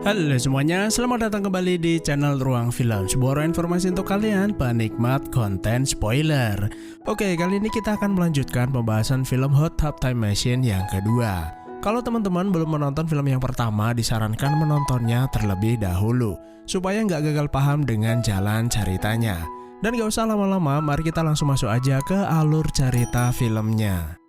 Halo semuanya, selamat datang kembali di channel Ruang Film, sebuah ruang informasi untuk kalian penikmat konten spoiler. Oke, kali ini kita akan melanjutkan pembahasan film Hot Tub Time Machine yang kedua. Kalau teman-teman belum menonton film yang pertama, disarankan menontonnya terlebih dahulu supaya nggak gagal paham dengan jalan ceritanya. Dan gak usah lama-lama, mari kita langsung masuk aja ke alur cerita filmnya.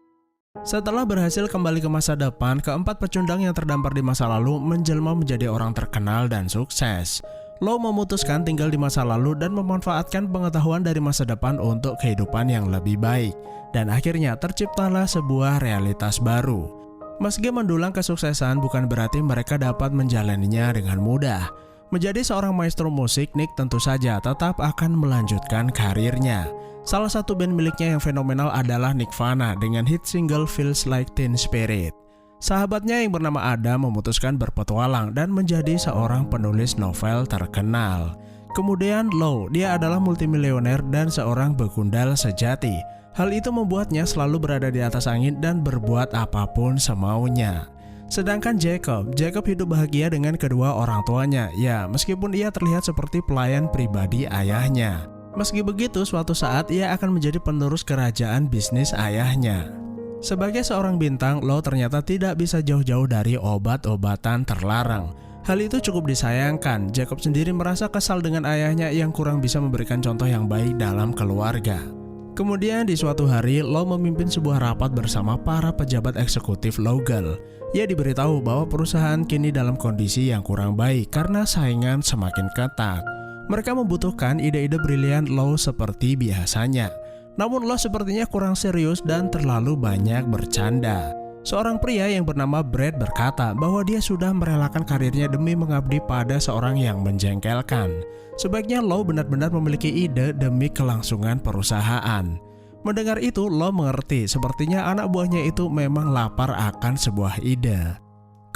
Setelah berhasil kembali ke masa depan, keempat pecundang yang terdampar di masa lalu menjelma menjadi orang terkenal dan sukses. Lo memutuskan tinggal di masa lalu dan memanfaatkan pengetahuan dari masa depan untuk kehidupan yang lebih baik. Dan akhirnya terciptalah sebuah realitas baru. Meski mendulang kesuksesan, bukan berarti mereka dapat menjalaninya dengan mudah. Menjadi seorang maestro musik, Nick tentu saja tetap akan melanjutkan karirnya. Salah satu band miliknya yang fenomenal adalah Nirvana dengan hit single Feels Like Teen Spirit. Sahabatnya yang bernama Adam memutuskan berpetualang dan menjadi seorang penulis novel terkenal. Kemudian Low, dia adalah multimilioner dan seorang begundal sejati. Hal itu membuatnya selalu berada di atas angin dan berbuat apapun semaunya. Sedangkan Jacob hidup bahagia dengan kedua orang tuanya. Ya, meskipun ia terlihat seperti pelayan pribadi ayahnya. Meski begitu, suatu saat ia akan menjadi penerus kerajaan bisnis ayahnya. Sebagai seorang bintang, Lo ternyata tidak bisa jauh-jauh dari obat-obatan terlarang. Hal itu cukup disayangkan. Jacob sendiri merasa kesal dengan ayahnya yang kurang bisa memberikan contoh yang baik dalam keluarga. Kemudian di suatu hari, Lo memimpin sebuah rapat bersama para pejabat eksekutif Logal. Ia diberitahu bahwa perusahaan kini dalam kondisi yang kurang baik karena saingan semakin ketat. Mereka membutuhkan ide-ide brilian Lo seperti biasanya. Namun Lo sepertinya kurang serius dan terlalu banyak bercanda. Seorang pria yang bernama Brad berkata bahwa dia sudah merelakan karirnya demi mengabdi pada seorang yang menjengkelkan. Sebaiknya Lo benar-benar memiliki ide demi kelangsungan perusahaan. Mendengar itu, Lo mengerti sepertinya anak buahnya itu memang lapar akan sebuah ide.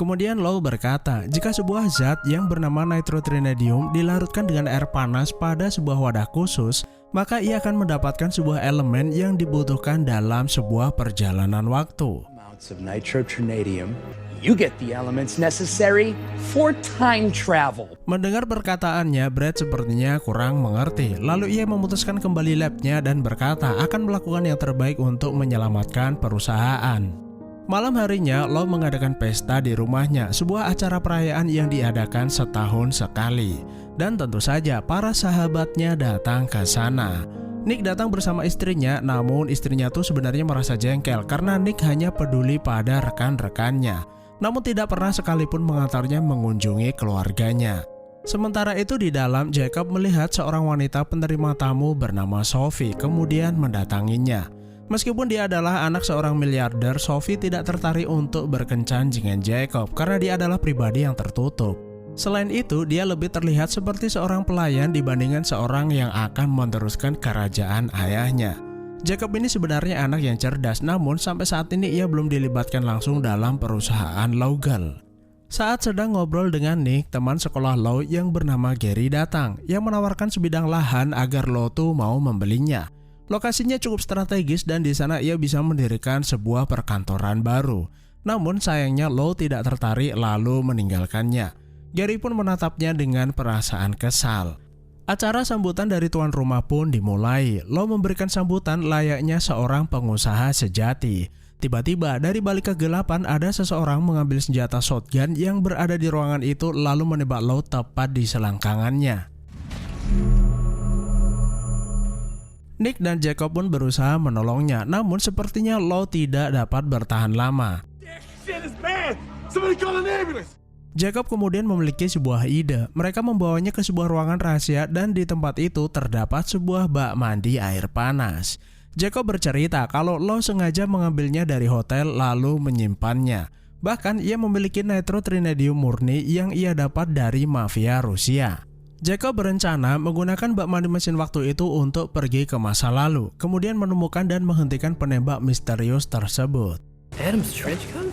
Kemudian Lo berkata, jika sebuah zat yang bernama nitrotrinadium dilarutkan dengan air panas pada sebuah wadah khusus, maka ia akan mendapatkan sebuah elemen yang dibutuhkan dalam sebuah perjalanan waktu. Amounts of nitrotrinadium, you get the elements necessary for time travel. Mendengar perkataannya, Brad sepertinya kurang mengerti. Lalu ia memutuskan kembali labnya dan berkata akan melakukan yang terbaik untuk menyelamatkan perusahaan. Malam harinya, Lo mengadakan pesta di rumahnya, sebuah acara perayaan yang diadakan setahun sekali. Dan tentu saja para sahabatnya datang ke sana. Nick datang bersama istrinya, namun istrinya tuh sebenarnya merasa jengkel karena Nick hanya peduli pada rekan-rekannya. Namun tidak pernah sekalipun mengantarnya mengunjungi keluarganya. Sementara itu di dalam, Jacob melihat seorang wanita penerima tamu bernama Sophie kemudian mendatanginya. Meskipun dia adalah anak seorang miliarder, Sophie tidak tertarik untuk berkencan dengan Jacob karena dia adalah pribadi yang tertutup. Selain itu, dia lebih terlihat seperti seorang pelayan dibandingkan seorang yang akan meneruskan kerajaan ayahnya. Jacob ini sebenarnya anak yang cerdas, namun sampai saat ini ia belum dilibatkan langsung dalam perusahaan Logal. Saat sedang ngobrol dengan Nick, teman sekolah Lo yang bernama Gary datang, yang menawarkan sebidang lahan agar Lo tuh mau membelinya. Lokasinya cukup strategis dan di sana ia bisa mendirikan sebuah perkantoran baru. Namun sayangnya Lo tidak tertarik lalu meninggalkannya. Gary pun menatapnya dengan perasaan kesal. Acara sambutan dari tuan rumah pun dimulai. Lo memberikan sambutan layaknya seorang pengusaha sejati. Tiba-tiba dari balik kegelapan ada seseorang mengambil senjata shotgun yang berada di ruangan itu lalu menembak Lo tepat di selangkangannya. Nick dan Jacob pun berusaha menolongnya, namun sepertinya Lo tidak dapat bertahan lama. Jacob kemudian memiliki sebuah ide. Mereka membawanya ke sebuah ruangan rahasia dan di tempat itu terdapat sebuah bak mandi air panas. Jacob bercerita kalau Lo sengaja mengambilnya dari hotel lalu menyimpannya. Bahkan ia memiliki nitrotrinadium murni yang ia dapat dari mafia Rusia. Jacob berencana menggunakan bak mandi mesin waktu itu untuk pergi ke masa lalu, kemudian menemukan dan menghentikan penembak misterius tersebut. Adam's trench coat?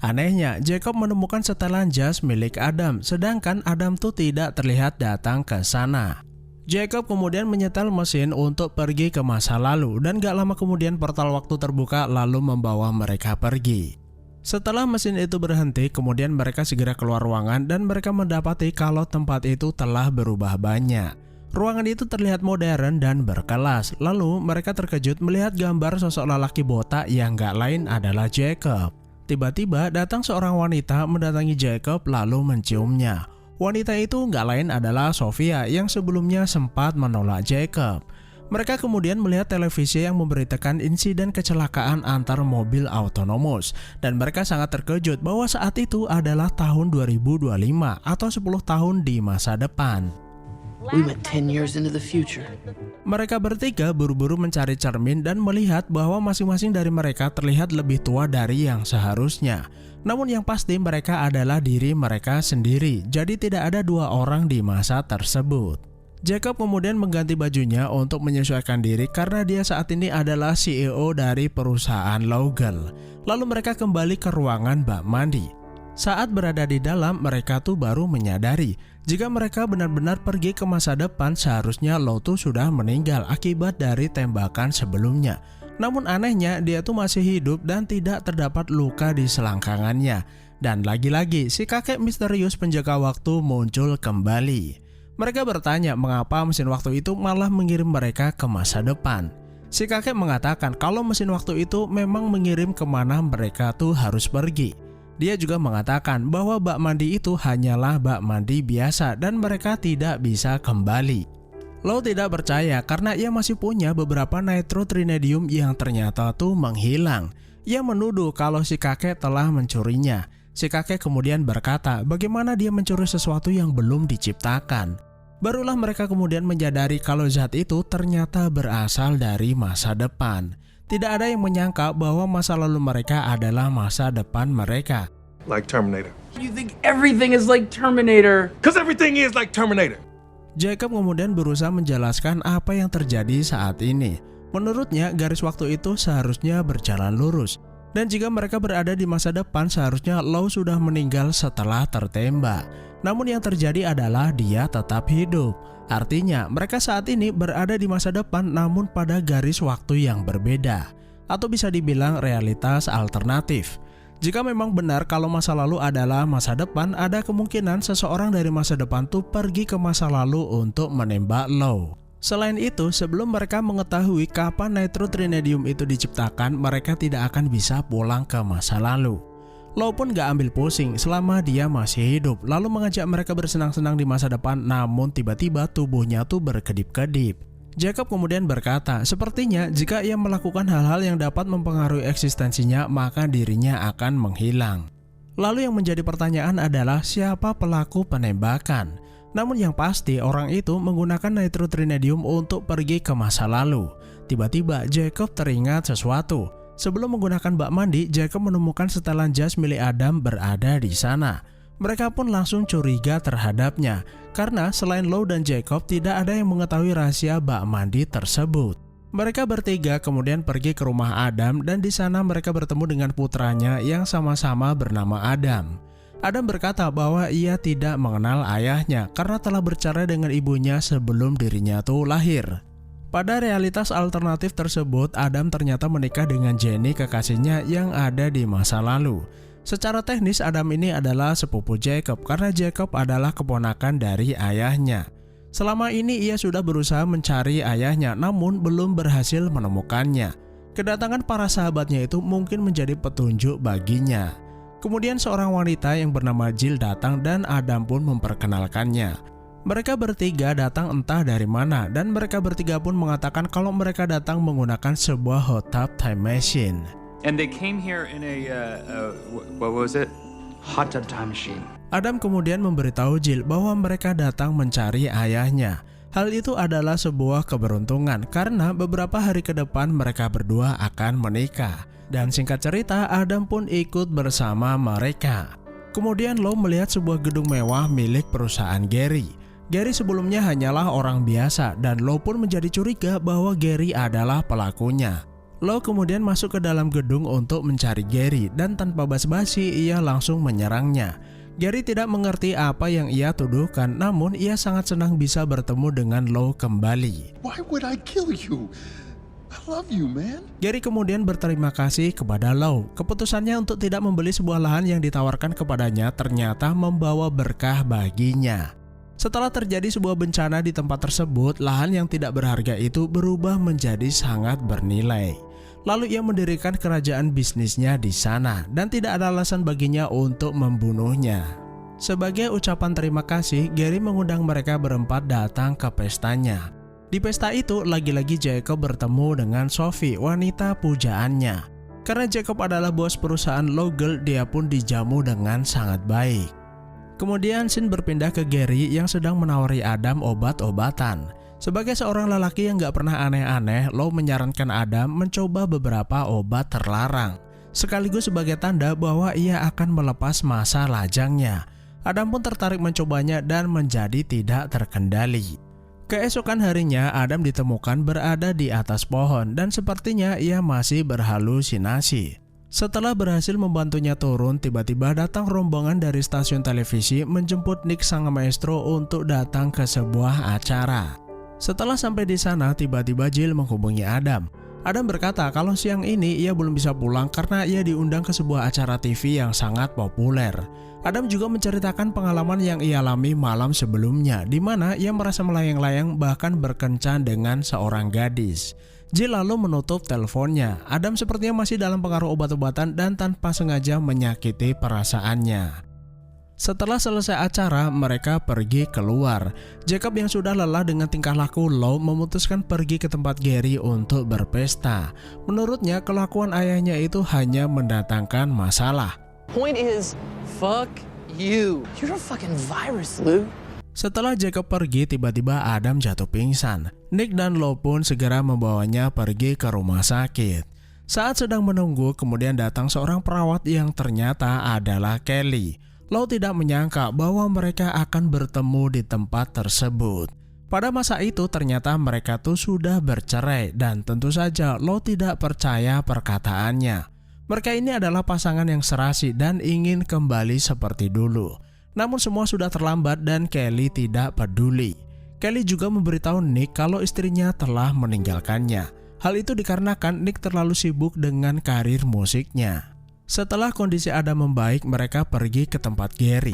Anehnya, Jacob menemukan setelan jas milik Adam, sedangkan Adam tuh tidak terlihat datang ke sana. Jacob kemudian menyetel mesin untuk pergi ke masa lalu dan gak lama kemudian portal waktu terbuka lalu membawa mereka pergi. Setelah mesin itu berhenti, kemudian mereka segera keluar ruangan dan mereka mendapati kalau tempat itu telah berubah banyak. Ruangan itu terlihat modern dan berkelas. Lalu mereka terkejut melihat gambar sosok lelaki botak yang gak lain adalah Jacob. Tiba-tiba datang seorang wanita mendatangi Jacob lalu menciumnya. Wanita itu gak lain adalah Sofia yang sebelumnya sempat menolak Jacob. Mereka kemudian melihat televisi yang memberitakan insiden kecelakaan antar mobil autonomous dan mereka sangat terkejut bahwa saat itu adalah tahun 2025 atau 10 tahun di masa depan. We went 10 years into the future. Mereka bertiga buru-buru mencari cermin dan melihat bahwa masing-masing dari mereka terlihat lebih tua dari yang seharusnya. Namun yang pasti mereka adalah diri mereka sendiri, jadi tidak ada dua orang di masa tersebut. Jacob kemudian mengganti bajunya untuk menyesuaikan diri karena dia saat ini adalah CEO dari perusahaan Logel. Lalu mereka kembali ke ruangan bak mandi. Saat berada di dalam, mereka tuh baru menyadari jika mereka benar-benar pergi ke masa depan, seharusnya Lo tuh sudah meninggal akibat dari tembakan sebelumnya. Namun anehnya dia tuh masih hidup dan tidak terdapat luka di selangkangannya. Dan lagi-lagi si kakek misterius penjaga waktu muncul kembali. Mereka bertanya mengapa mesin waktu itu malah mengirim mereka ke masa depan. Si kakek mengatakan kalau mesin waktu itu memang mengirim kemana mereka tuh harus pergi. Dia juga mengatakan bahwa bak mandi itu hanyalah bak mandi biasa dan mereka tidak bisa kembali. Lo tidak percaya karena ia masih punya beberapa nitrotrinedium yang ternyata tuh menghilang. Ia menuduh kalau si kakek telah mencurinya. Si kakek kemudian berkata bagaimana dia mencuri sesuatu yang belum diciptakan. Barulah mereka kemudian menyadari kalau zat itu ternyata berasal dari masa depan. Tidak ada yang menyangka bahwa masa lalu mereka adalah masa depan mereka. Like Terminator. You think everything is like Terminator? Because everything is like Terminator. Jacob kemudian berusaha menjelaskan apa yang terjadi saat ini. Menurutnya garis waktu itu seharusnya berjalan lurus. Dan jika mereka berada di masa depan, seharusnya Lo sudah meninggal setelah tertembak. Namun yang terjadi adalah dia tetap hidup. Artinya mereka saat ini berada di masa depan namun pada garis waktu yang berbeda. Atau bisa dibilang realitas alternatif. Jika memang benar kalau masa lalu adalah masa depan, ada kemungkinan seseorang dari masa depan tuh pergi ke masa lalu untuk menembak Lo. Selain itu, sebelum mereka mengetahui kapan nitrotrinedium itu diciptakan, mereka tidak akan bisa pulang ke masa lalu. Lo pun gak ambil pusing selama dia masih hidup, lalu mengajak mereka bersenang-senang di masa depan, namun tiba-tiba tubuhnya tuh berkedip-kedip. Jacob kemudian berkata, sepertinya jika ia melakukan hal-hal yang dapat mempengaruhi eksistensinya, maka dirinya akan menghilang. Lalu yang menjadi pertanyaan adalah siapa pelaku penembakan? Namun yang pasti orang itu menggunakan nitrotrinedium untuk pergi ke masa lalu. Tiba-tiba Jacob teringat sesuatu. Sebelum menggunakan bak mandi, Jacob menemukan setelan jas milik Adam berada di sana. Mereka pun langsung curiga terhadapnya, karena selain Lo dan Jacob tidak ada yang mengetahui rahasia bak mandi tersebut. Mereka bertiga kemudian pergi ke rumah Adam dan di sana mereka bertemu dengan putranya yang sama-sama bernama Adam. Adam berkata bahwa ia tidak mengenal ayahnya karena telah bercerai dengan ibunya sebelum dirinya tuh lahir. Pada realitas alternatif tersebut, Adam ternyata menikah dengan Jenny, kekasihnya yang ada di masa lalu. Secara teknis Adam ini adalah sepupu Jacob karena Jacob adalah keponakan dari ayahnya. Selama ini ia sudah berusaha mencari ayahnya namun belum berhasil menemukannya. Kedatangan para sahabatnya itu mungkin menjadi petunjuk baginya. Kemudian seorang wanita yang bernama Jill datang dan Adam pun memperkenalkannya. Mereka bertiga datang entah dari mana dan mereka bertiga pun mengatakan kalau mereka datang menggunakan sebuah hot tub time machine. And they came here in a what was it? Hot tub time machine. Adam kemudian memberitahu Jill bahwa mereka datang mencari ayahnya. Hal itu adalah sebuah keberuntungan karena beberapa hari ke depan mereka berdua akan menikah. Dan singkat cerita, Adam pun ikut bersama mereka. Kemudian Lo melihat sebuah gedung mewah milik perusahaan Gary. Gary sebelumnya hanyalah orang biasa dan Lo pun menjadi curiga bahwa Gary adalah pelakunya. Lo kemudian masuk ke dalam gedung untuk mencari Gary dan tanpa basa-basi ia langsung menyerangnya. Gary tidak mengerti apa yang ia tuduhkan, namun ia sangat senang bisa bertemu dengan Lo kembali. Why would I kill you? I love you, man. Gary kemudian berterima kasih kepada Lau. Keputusannya untuk tidak membeli sebuah lahan yang ditawarkan kepadanya ternyata membawa berkah baginya. Setelah terjadi sebuah bencana di tempat tersebut, lahan yang tidak berharga itu berubah menjadi sangat bernilai. Lalu ia mendirikan kerajaan bisnisnya di sana dan tidak ada alasan baginya untuk membunuhnya. Sebagai ucapan terima kasih, Gary mengundang mereka berempat datang ke pestanya. Di pesta itu, lagi-lagi Jacob bertemu dengan Sophie, wanita pujaannya. Karena Jacob adalah bos perusahaan Logel, dia pun dijamu dengan sangat baik. Kemudian scene berpindah ke Gary yang sedang menawari Adam obat-obatan. Sebagai seorang lelaki yang gak pernah aneh-aneh, Lau menyarankan Adam mencoba beberapa obat terlarang. Sekaligus sebagai tanda bahwa ia akan melepas masa lajangnya. Adam pun tertarik mencobanya dan menjadi tidak terkendali. Keesokan harinya, Adam ditemukan berada di atas pohon dan sepertinya ia masih berhalusinasi. Setelah berhasil membantunya turun, tiba-tiba datang rombongan dari stasiun televisi menjemput Nick sang maestro untuk datang ke sebuah acara. Setelah sampai di sana, tiba-tiba Jill menghubungi Adam. Adam berkata kalau siang ini ia belum bisa pulang karena ia diundang ke sebuah acara TV yang sangat populer. Adam juga menceritakan pengalaman yang ia alami malam sebelumnya, di mana ia merasa melayang-layang bahkan berkencan dengan seorang gadis. Jill lalu menutup teleponnya. Adam sepertinya masih dalam pengaruh obat-obatan dan tanpa sengaja menyakiti perasaannya. Setelah selesai acara, mereka pergi keluar. Jacob yang sudah lelah dengan tingkah laku Lau memutuskan pergi ke tempat Gary untuk berpesta. Menurutnya, kelakuan ayahnya itu hanya mendatangkan masalah. Point is, fuck you. You're a fucking virus, Lou. Setelah Jacob pergi, tiba-tiba Adam jatuh pingsan. Nick dan Lau pun segera membawanya pergi ke rumah sakit. Saat sedang menunggu, kemudian datang seorang perawat yang ternyata adalah Kelly. Lau tidak menyangka bahwa mereka akan bertemu di tempat tersebut. Pada masa itu ternyata mereka tuh sudah bercerai dan tentu saja Lau tidak percaya perkataannya. Mereka ini adalah pasangan yang serasi dan ingin kembali seperti dulu. Namun semua sudah terlambat dan Kelly tidak peduli. Kelly juga memberitahu Nick kalau istrinya telah meninggalkannya. Hal itu dikarenakan Nick terlalu sibuk dengan karir musiknya. Setelah kondisi Adam membaik, mereka pergi ke tempat Gary.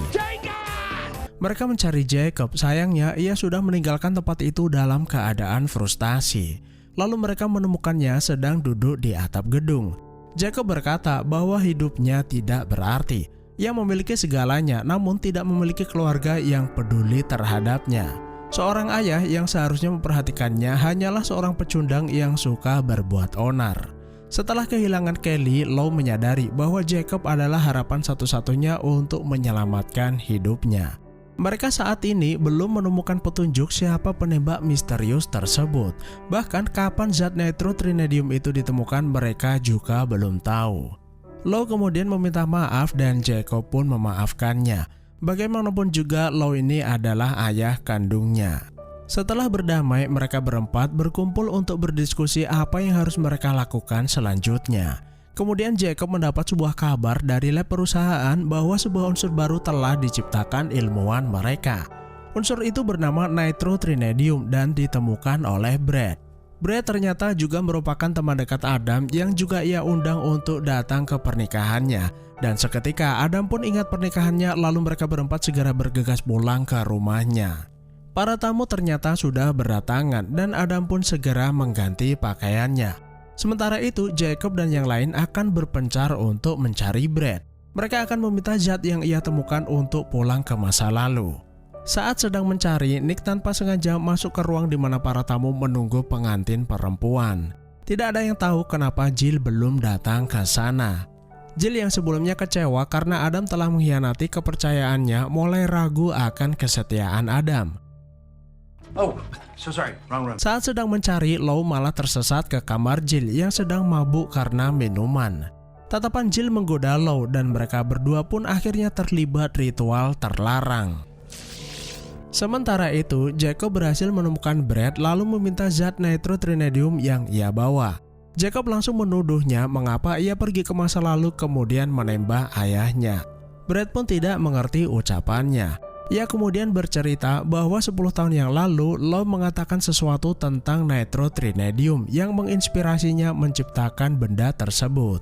Mereka mencari Jacob, sayangnya ia sudah meninggalkan tempat itu dalam keadaan frustasi. Lalu mereka menemukannya sedang duduk di atap gedung. Jacob berkata bahwa hidupnya tidak berarti. Ia memiliki segalanya namun tidak memiliki keluarga yang peduli terhadapnya. Seorang ayah yang seharusnya memperhatikannya hanyalah seorang pecundang yang suka berbuat onar. Setelah kehilangan Kelly, Lau menyadari bahwa Jacob adalah harapan satu-satunya untuk menyelamatkan hidupnya. Mereka saat ini belum menemukan petunjuk siapa penembak misterius tersebut. Bahkan kapan zat nitrotrinedium itu ditemukan mereka juga belum tahu. Lau kemudian meminta maaf dan Jacob pun memaafkannya. Bagaimanapun juga Lau ini adalah ayah kandungnya. Setelah berdamai, mereka berempat berkumpul untuk berdiskusi apa yang harus mereka lakukan selanjutnya. Kemudian Jacob mendapat sebuah kabar dari lab perusahaan bahwa sebuah unsur baru telah diciptakan ilmuwan mereka. Unsur itu bernama nitrotrinedium dan ditemukan oleh Brad. Brad ternyata juga merupakan teman dekat Adam yang juga ia undang untuk datang ke pernikahannya. Dan seketika Adam pun ingat pernikahannya, lalu mereka berempat segera bergegas pulang ke rumahnya. Para tamu ternyata sudah berdatangan dan Adam pun segera mengganti pakaiannya. Sementara itu, Jacob dan yang lain akan berpencar untuk mencari Brad. Mereka akan meminta zat yang ia temukan untuk pulang ke masa lalu. Saat sedang mencari, Nick tanpa sengaja masuk ke ruang di mana para tamu menunggu pengantin perempuan. Tidak ada yang tahu kenapa Jill belum datang ke sana. Jill yang sebelumnya kecewa karena Adam telah mengkhianati kepercayaannya mulai ragu akan kesetiaan Adam. Oh, so sorry. Wrong room. Saat sedang mencari, Lau malah tersesat ke kamar Jill yang sedang mabuk karena minuman. Tatapan Jill menggoda Lau dan mereka berdua pun akhirnya terlibat ritual terlarang. Sementara itu, Jacob berhasil menemukan Brad lalu meminta zat nitrotrinedium yang ia bawa. Jacob langsung menuduhnya mengapa ia pergi ke masa lalu kemudian menembak ayahnya. Brad pun tidak mengerti ucapannya. Ia kemudian bercerita bahwa 10 tahun yang lalu Law mengatakan sesuatu tentang nitrotrinedium yang menginspirasinya menciptakan benda tersebut.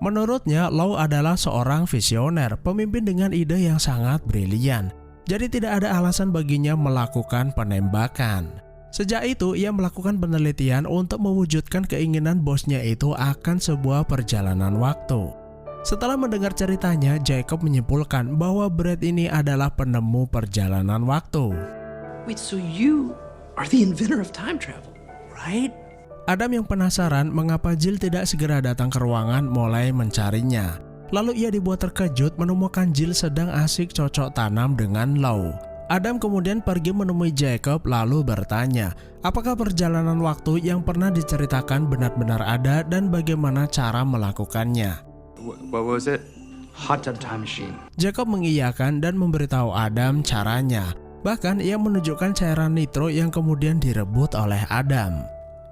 Menurutnya, Law adalah seorang visioner, pemimpin dengan ide yang sangat brilian. Jadi tidak ada alasan baginya melakukan penembakan. Sejak itu, ia melakukan penelitian untuk mewujudkan keinginan bosnya itu akan sebuah perjalanan waktu. Setelah mendengar ceritanya, Jacob menyimpulkan bahwa Brad ini adalah penemu perjalanan waktu. Wait, so you are the inventor of time travel, right? Adam yang penasaran mengapa Jill tidak segera datang ke ruangan mulai mencarinya. Lalu ia dibuat terkejut menemukan Jill sedang asik cocok tanam dengan Law. Adam kemudian pergi menemui Jacob lalu bertanya, apakah perjalanan waktu yang pernah diceritakan benar-benar ada dan bagaimana cara melakukannya. What was it? Hot tub time machine. Jacob mengiyakan dan memberitahu Adam caranya. Bahkan ia menunjukkan cairan nitro yang kemudian direbut oleh Adam.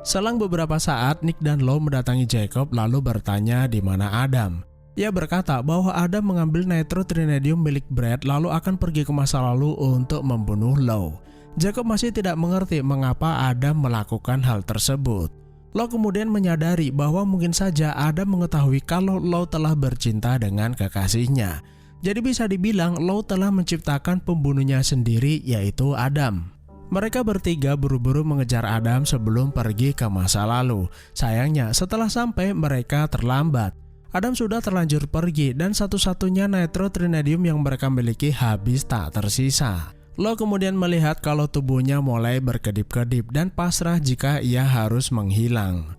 Selang beberapa saat, Nick dan Law mendatangi Jacob lalu bertanya di mana Adam. Ia berkata bahwa Adam mengambil nitrotrinedium milik Brad lalu akan pergi ke masa lalu untuk membunuh Law. Jacob masih tidak mengerti mengapa Adam melakukan hal tersebut. Law kemudian menyadari bahwa mungkin saja Adam mengetahui kalau Law telah bercinta dengan kekasihnya. Jadi bisa dibilang Law telah menciptakan pembunuhnya sendiri, yaitu Adam. Mereka bertiga buru-buru mengejar Adam sebelum pergi ke masa lalu. Sayangnya setelah sampai mereka terlambat. Adam sudah terlanjur pergi dan satu-satunya nitrotrinedium yang mereka miliki habis tak tersisa. Law kemudian melihat kalau tubuhnya mulai berkedip-kedip dan pasrah jika ia harus menghilang.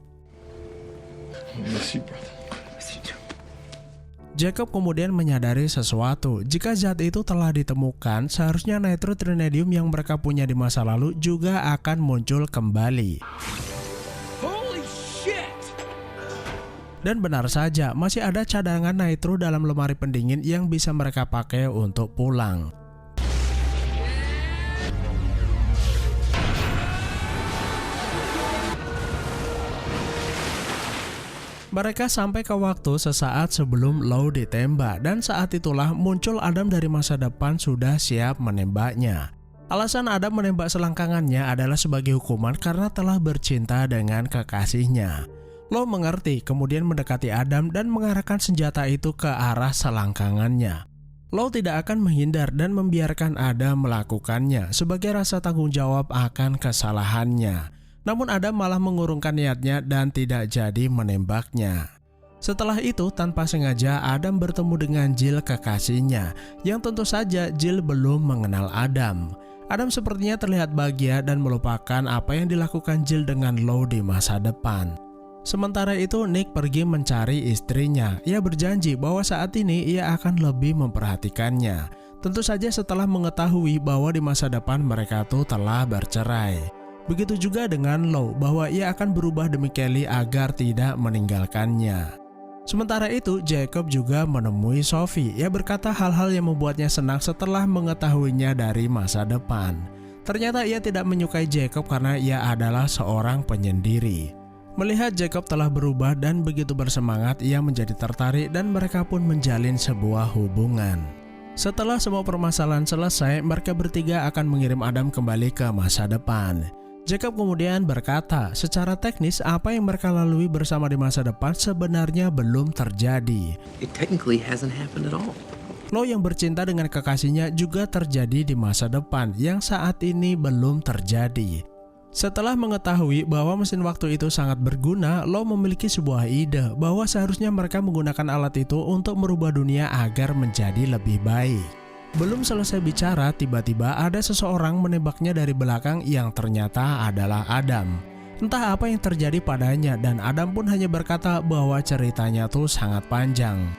Jacob kemudian menyadari sesuatu. Jika zat itu telah ditemukan, seharusnya nitrotrinedium yang mereka punya di masa lalu juga akan muncul kembali. Holy shit! Dan benar saja, masih ada cadangan nitro dalam lemari pendingin yang bisa mereka pakai untuk pulang. Mereka sampai ke waktu sesaat sebelum Law ditembak dan saat itulah muncul Adam dari masa depan sudah siap menembaknya. Alasan Adam menembak selangkangannya adalah sebagai hukuman karena telah bercinta dengan kekasihnya. Law mengerti kemudian mendekati Adam dan mengarahkan senjata itu ke arah selangkangannya. Law tidak akan menghindar dan membiarkan Adam melakukannya sebagai rasa tanggung jawab akan kesalahannya. Namun Adam malah mengurungkan niatnya dan tidak jadi menembaknya. Setelah itu tanpa sengaja Adam bertemu dengan Jill kekasihnya, yang tentu saja Jill belum mengenal Adam. Adam sepertinya terlihat bahagia dan melupakan apa yang dilakukan Jill dengan Law di masa depan. Sementara itu Nick pergi mencari istrinya. Ia berjanji bahwa saat ini ia akan lebih memperhatikannya. Tentu saja setelah mengetahui bahwa di masa depan mereka tuh telah bercerai. Begitu juga dengan Law bahwa ia akan berubah demi Kelly agar tidak meninggalkannya. Sementara itu Jacob juga menemui Sophie. Ia berkata hal-hal yang membuatnya senang setelah mengetahuinya dari masa depan. Ternyata ia tidak menyukai Jacob karena ia adalah seorang penyendiri. Melihat Jacob telah berubah dan begitu bersemangat, ia menjadi tertarik dan mereka pun menjalin sebuah hubungan. Setelah semua permasalahan selesai, mereka bertiga akan mengirim Adam kembali ke masa depan. Jacob kemudian berkata, secara teknis apa yang mereka lalui bersama di masa depan sebenarnya belum terjadi. It technically hasn't happened at all. Law yang bercinta dengan kekasihnya juga terjadi di masa depan yang saat ini belum terjadi. Setelah mengetahui bahwa mesin waktu itu sangat berguna, Law memiliki sebuah ide bahwa seharusnya mereka menggunakan alat itu untuk merubah dunia agar menjadi lebih baik. Belum selesai bicara, tiba-tiba ada seseorang menembaknya dari belakang yang ternyata adalah Adam. Entah apa yang terjadi padanya dan Adam pun hanya berkata bahwa ceritanya tuh sangat panjang.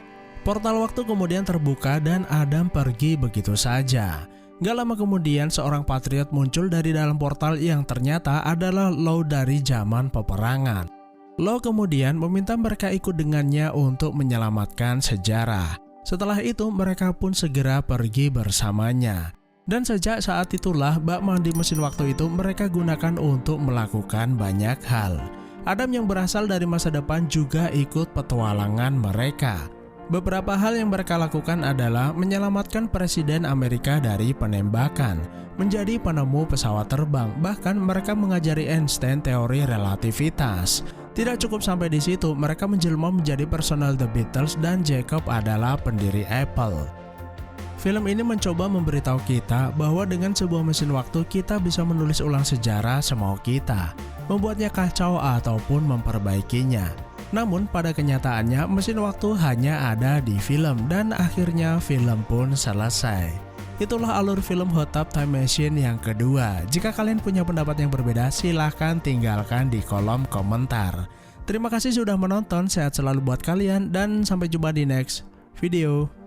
Portal waktu kemudian terbuka dan Adam pergi begitu saja. Gak lama kemudian seorang patriot muncul dari dalam portal yang ternyata adalah Law dari zaman peperangan. Law kemudian meminta mereka ikut dengannya untuk menyelamatkan sejarah. Setelah itu mereka pun segera pergi bersamanya. Dan sejak saat itulah bak mandi mesin waktu itu mereka gunakan untuk melakukan banyak hal. Adam yang berasal dari masa depan juga ikut petualangan mereka. Beberapa hal yang mereka lakukan adalah menyelamatkan Presiden Amerika dari penembakan, menjadi penemu pesawat terbang, bahkan mereka mengajari Einstein teori relativitas. Tidak cukup sampai di situ, mereka menjelma menjadi personal The Beatles dan Jacob adalah pendiri Apple. Film ini mencoba memberitahu kita bahwa dengan sebuah mesin waktu kita bisa menulis ulang sejarah semau kita, membuatnya kacau ataupun memperbaikinya. Namun pada kenyataannya mesin waktu hanya ada di film dan akhirnya film pun selesai. Itulah alur film Hot Tub Time Machine yang kedua. Jika kalian punya pendapat yang berbeda silahkan tinggalkan di kolom komentar. Terima kasih sudah menonton, sehat selalu buat kalian dan sampai jumpa di next video.